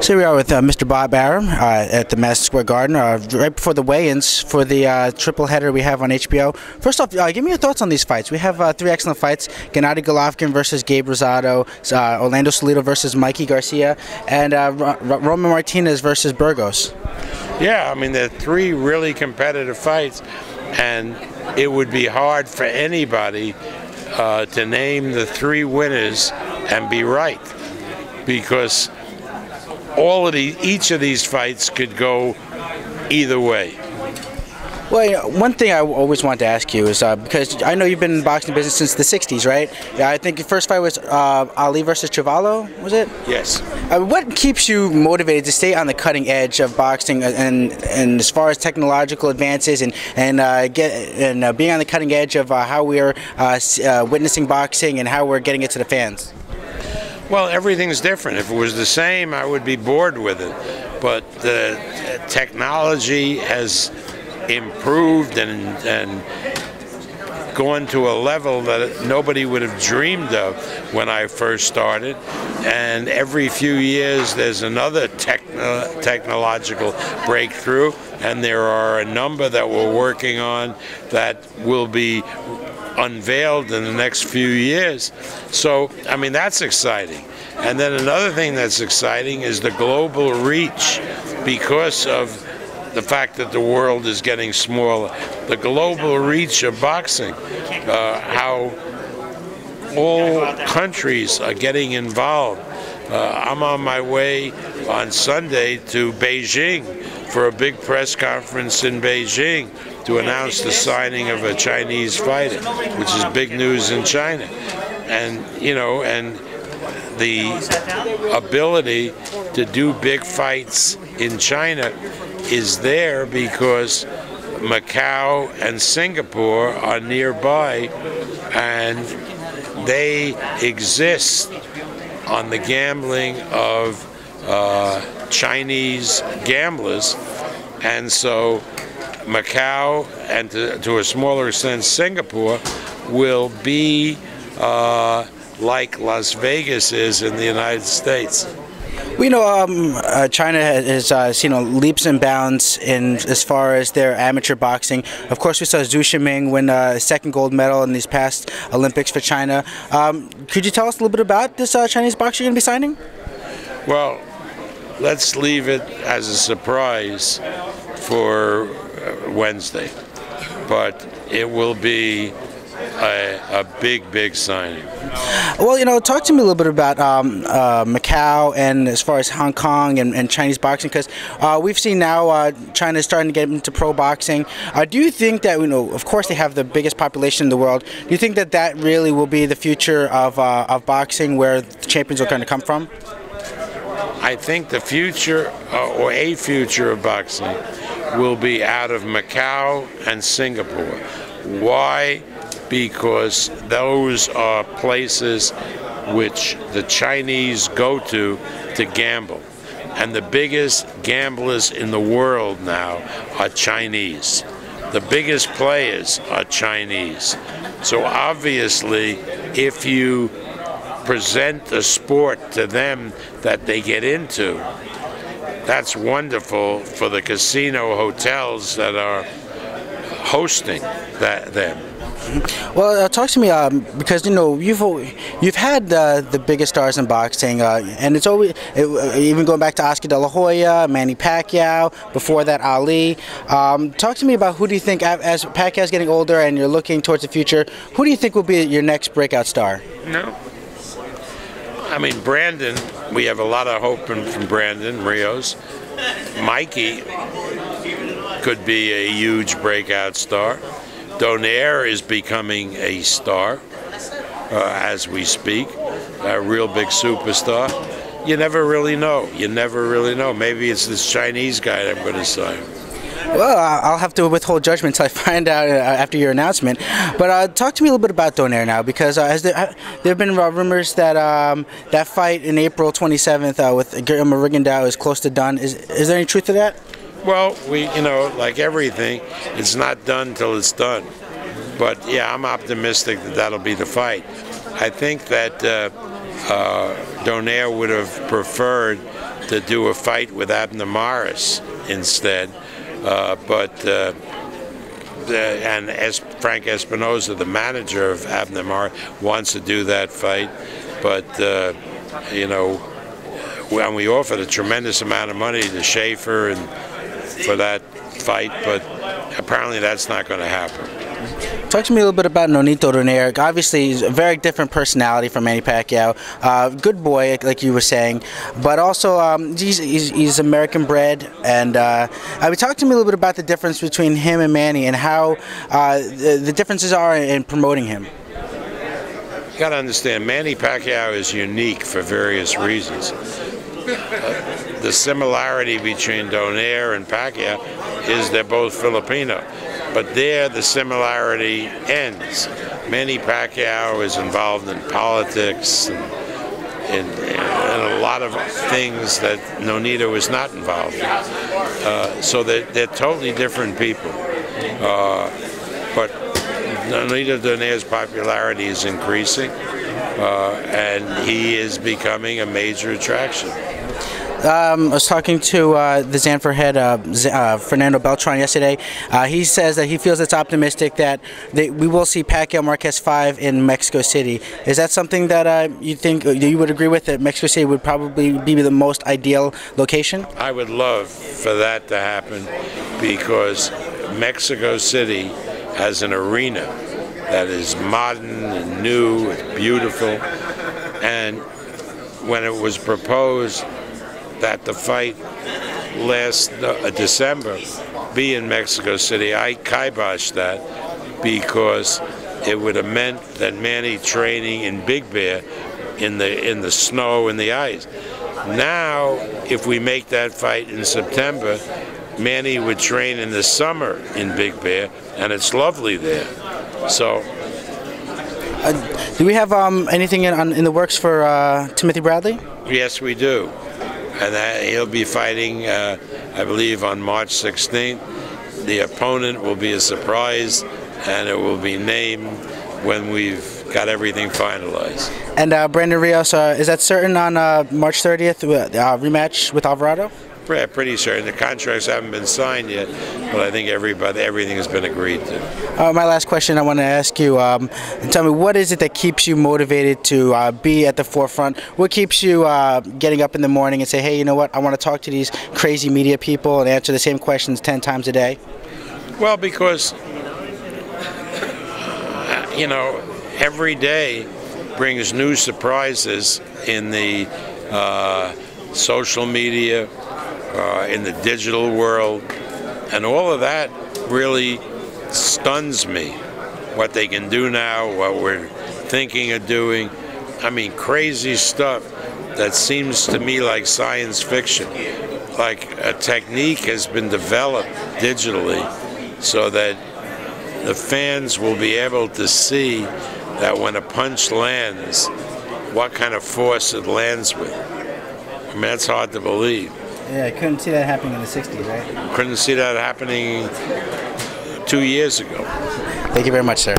So we are with Mr. Bob Arum at the Madison Square Garden, right before the weigh-ins for the triple header we have on HBO. First off, give me your thoughts on these fights. We have three excellent fights: Gennady Golovkin versus Gabe Rosado, Orlando Salido versus Mikey Garcia, and Roman Martinez versus Burgos. Yeah, I mean, they're three really competitive fights, and it would be hard for anybody to name the three winners and be right, because each of these fights could go either way. Well, you know, one thing I always wanted to ask you is because I know you've been in the boxing business since the '60s, right? Yeah, I think your first fight was Ali versus Chuvalo, was it? Yes. What keeps you motivated to stay on the cutting edge of boxing, and as far as technological advances and being on the cutting edge of how we are witnessing boxing and how we're getting it to the fans? Well, everything's different. If it was the same, I would be bored with it. But the technology has improved and gone to a level that nobody would have dreamed of when I first started. And every few years there's another technological breakthrough, and there are a number that we're working on that will be unveiled in the next few years. So, I mean, that's exciting. And then another thing that's exciting is the global reach, because of the fact that the world is getting smaller. The global reach of boxing, how all countries are getting involved. I'm on my way on Sunday to Beijing for a big press conference in Beijing to announce the signing of a Chinese fighter, which is big news in China. And, you know, and the ability to do big fights in China is there because Macau and Singapore are nearby, and they exist on the gambling of Chinese gamblers. And so Macau, and to a smaller extent Singapore, will be like Las Vegas is in the United States. We know China has seen leaps and bounds in as far as their amateur boxing. Of course, we saw Zhu Shiming win a second gold medal in these past Olympics for China. Could you tell us a little bit about this Chinese boxer you're going to be signing? Well, let's leave it as a surprise for Wednesday, but it will be a big signing. Well, you know, talk to me a little bit about Macau and as far as Hong Kong and Chinese boxing, because we've seen now China is starting to get into pro boxing. Do you think that, you know, of course they have the biggest population in the world, do you think that that really will be the future of boxing, where the champions are going to come from? I think the future, or a future of boxing, will be out of Macau and Singapore. Why? Because those are places which the Chinese go to gamble. And the biggest gamblers in the world now are Chinese. The biggest players are Chinese. So obviously, if you present a sport to them that they get into, that's wonderful for the casino hotels that are hosting them. Well, talk to me because you know you've had the biggest stars in boxing, and it's always even going back to Oscar De La Hoya, Manny Pacquiao, before that Ali. Talk to me about who do you think, as Pacquiao's getting older and you're looking towards the future, who do you think will be your next breakout star? No, I mean Brandon. We have a lot of hope from Brandon Rios. Mikey could be a huge breakout star. Donaire is becoming a star as we speak, a real big superstar. You never really know. You never really know. Maybe it's this Chinese guy that I'm going to sign. Well, I'll have to withhold judgment until I find out after your announcement. But talk to me a little bit about Donaire now, because there have been rumors that that fight in April 27th with Guillermo Rigondeaux is close to done. Is there any truth to that? Well, you know, like everything, it's not done till it's done. But yeah, I'm optimistic that that'll be the fight. I think that Donaire would have preferred to do a fight with Abner Morris instead. And as Frank Espinosa, the manager of Abner Morris, wants to do that fight, but you know, when we offered a tremendous amount of money to Schaefer and for that fight, but apparently that's not going to happen. Talk to me a little bit about Nonito Donaire. Obviously, he's a very different personality from Manny Pacquiao. Good boy, like you were saying, but also he's American bred. And talk to me a little bit about the difference between him and Manny and how the differences are in promoting him. You got to understand, Manny Pacquiao is unique for various reasons. The similarity between Donaire and Pacquiao is they're both Filipino. But there, the similarity ends. Manny Pacquiao is involved in politics and a lot of things that Nonito is not involved in. So they're totally different people. But Nonito Donaire's popularity is increasing, and he is becoming a major attraction. I was talking to the Zanfer head, Fernando Beltran, yesterday. He says that he feels it's optimistic that we will see Pacquiao-Marquez 5 in Mexico City. Is that something that you think you would agree with, that Mexico City would probably be the most ideal location? I would love for that to happen because Mexico City has an arena that is modern and new and beautiful. And when it was proposed that the fight last December be in Mexico City, I kiboshed that because it would have meant that Manny training in Big Bear in the snow and the ice. Now, if we make that fight in September, Manny would train in the summer in Big Bear, and it's lovely there. So, do we have anything in the works for Timothy Bradley? Yes, we do. And he'll be fighting, I believe, on March 16th. The opponent will be a surprise, and it will be named when we've got everything finalized. And Brandon Rios, is that certain on March 30th, rematch with Alvarado? Yeah, pretty certain. The contracts haven't been signed yet, but I think everything has been agreed to. My last question I want to ask you, tell me, what is it that keeps you motivated to be at the forefront? What keeps you getting up in the morning and say, hey, you know what, I want to talk to these crazy media people and answer the same questions 10 times a day? Well, because, you know, every day brings new surprises in the social media, in the digital world, and all of that really stuns me. What they can do now, what we're thinking of doing. I mean, crazy stuff that seems to me like science fiction. Like a technique has been developed digitally so that the fans will be able to see that when a punch lands, what kind of force it lands with. I mean, that's hard to believe. Yeah, I couldn't see that happening in the 60s, right? Couldn't see that happening 2 years ago. Thank you very much, sir.